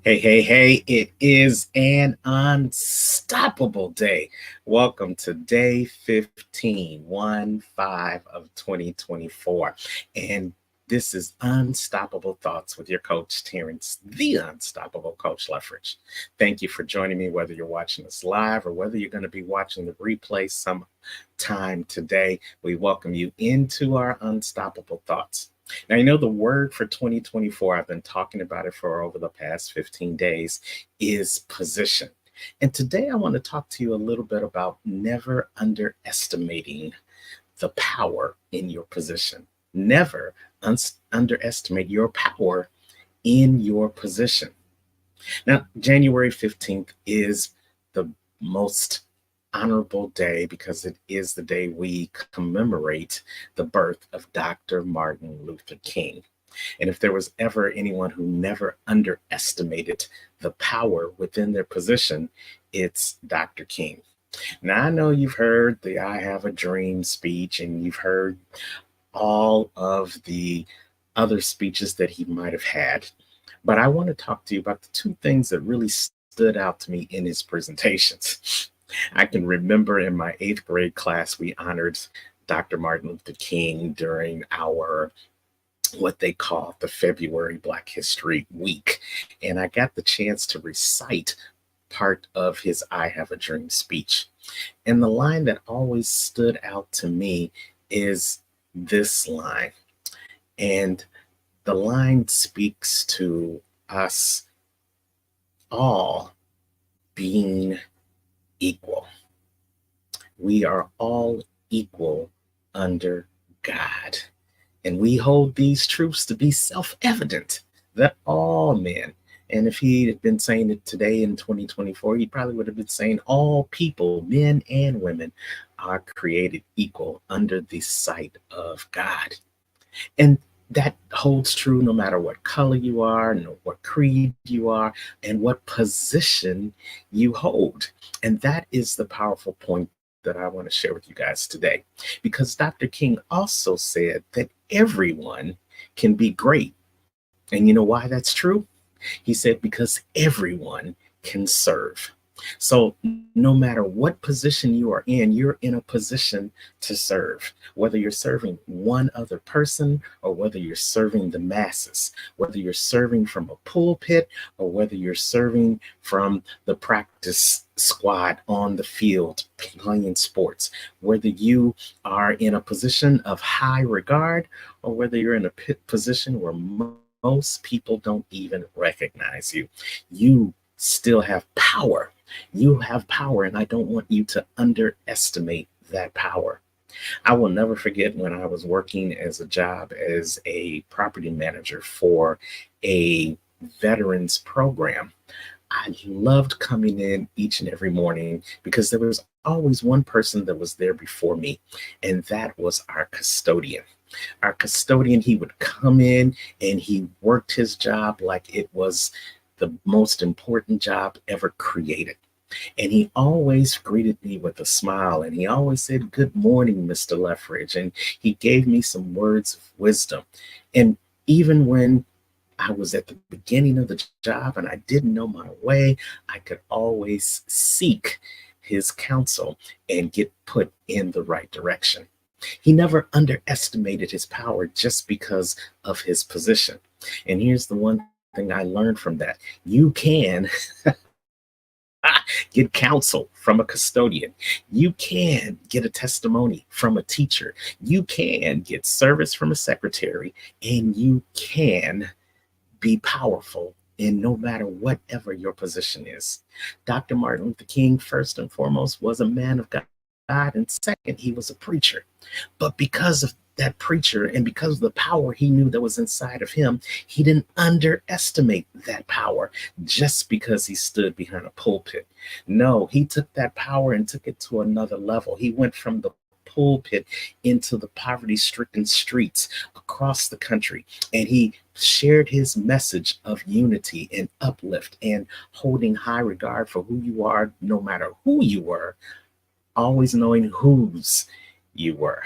Hey, hey, hey, it is an unstoppable day. Welcome to day 15, 1-5 of 2024. And this is Unstoppable Thoughts with your coach, Terrence, the Unstoppable Coach Leffridge. Thank you for joining me, whether you're watching us live or whether you're going to be watching the replay sometime today. We welcome you into our Unstoppable Thoughts. Now, you know, the word for 2024, I've been talking about it for over the past 15 days, is position. And today I want to talk to you a little bit about never underestimating the power in your position. Never underestimate your power in your position. Now, January 15th is the most honorable day because it is the day we commemorate the birth of Dr. Martin Luther King. And if there was ever anyone who never underestimated the power within their position, it's Dr. King. Now, I know you've heard the I Have a Dream speech and you've heard all of the other speeches that he might have had. But I want to talk to you about the two things that really stood out to me in his presentations. I can remember in my eighth grade class, we honored Dr. Martin Luther King during our what they call the February Black History Week. And I got the chance to recite part of his I Have a Dream speech. And the line that always stood out to me is this line. And the line speaks to us all being equal. We are all equal under God. And we hold these truths to be self-evident that all men, and if he had been saying it today in 2024, he probably would have been saying all people, men and women, are created equal under the sight of God. And that holds true no matter what color you are, no what creed you are, and what position you hold. And that is the powerful point that I want to share with you guys today. Because Dr. King also said that everyone can be great. And you know why that's true? He said, because everyone can serve. So no matter what position you are in, you're in a position to serve, whether you're serving one other person or whether you're serving the masses, whether you're serving from a pulpit or whether you're serving from the practice squad on the field playing sports, whether you are in a position of high regard or whether you're in a position where most people don't even recognize you. You still have power. You have power, and I don't want you to underestimate that power. I will never forget when I was working as a job as a property manager for a veterans program. I loved coming in each and every morning because there was always one person that was there before me, and that was our custodian. Our custodian, he would come in and he worked his job like it was the most important job ever created. And he always greeted me with a smile and he always said, "Good morning, Mr. Leffridge." And he gave me some words of wisdom. And even when I was at the beginning of the job and I didn't know my way, I could always seek his counsel and get put in the right direction. He never underestimated his power just because of his position. And here's the one thing I learned from that. You can get counsel from a custodian. You can get a testimony from a teacher. You can get service from a secretary, and you can be powerful in no matter whatever your position is. Dr. Martin Luther King, first and foremost, was a man of God. And second, he was a preacher. But because of that preacher and because of the power he knew that was inside of him, he didn't underestimate that power just because he stood behind a pulpit. No, he took that power and took it to another level. He went from the pulpit into the poverty stricken streets across the country. And he shared his message of unity and uplift and holding high regard for who you are, no matter who you were, always knowing whose you were.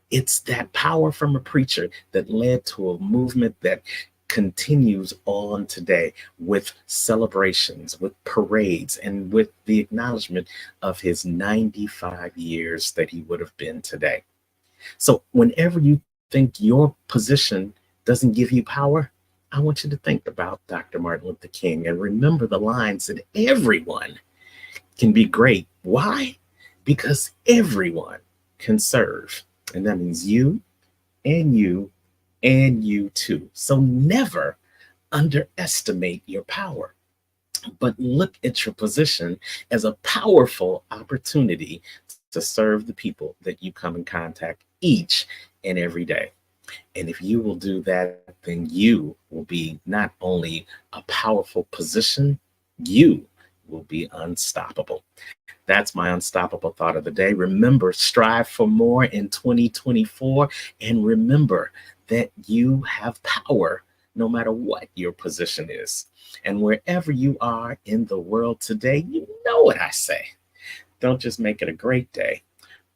It's that power from a preacher that led to a movement that continues on today with celebrations, with parades, and with the acknowledgement of his 95 years that he would have been today. So, whenever you think your position doesn't give you power, I want you to think about Dr. Martin Luther King and remember the lines that everyone can be great. Why? Because everyone can serve. And that means you and you and you too. So never underestimate your power, but look at your position as a powerful opportunity to serve the people that you come in contact each and every day. And if you will do that, then you will be not only a powerful position, you will be unstoppable. That's my unstoppable thought of the day. Remember, strive for more in 2024. And remember that you have power no matter what your position is. And wherever you are in the world today, you know what I say. Don't just make it a great day,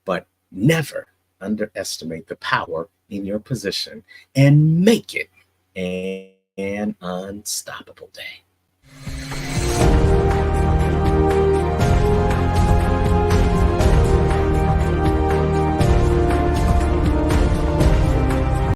but never underestimate the power in your position and make it an unstoppable day.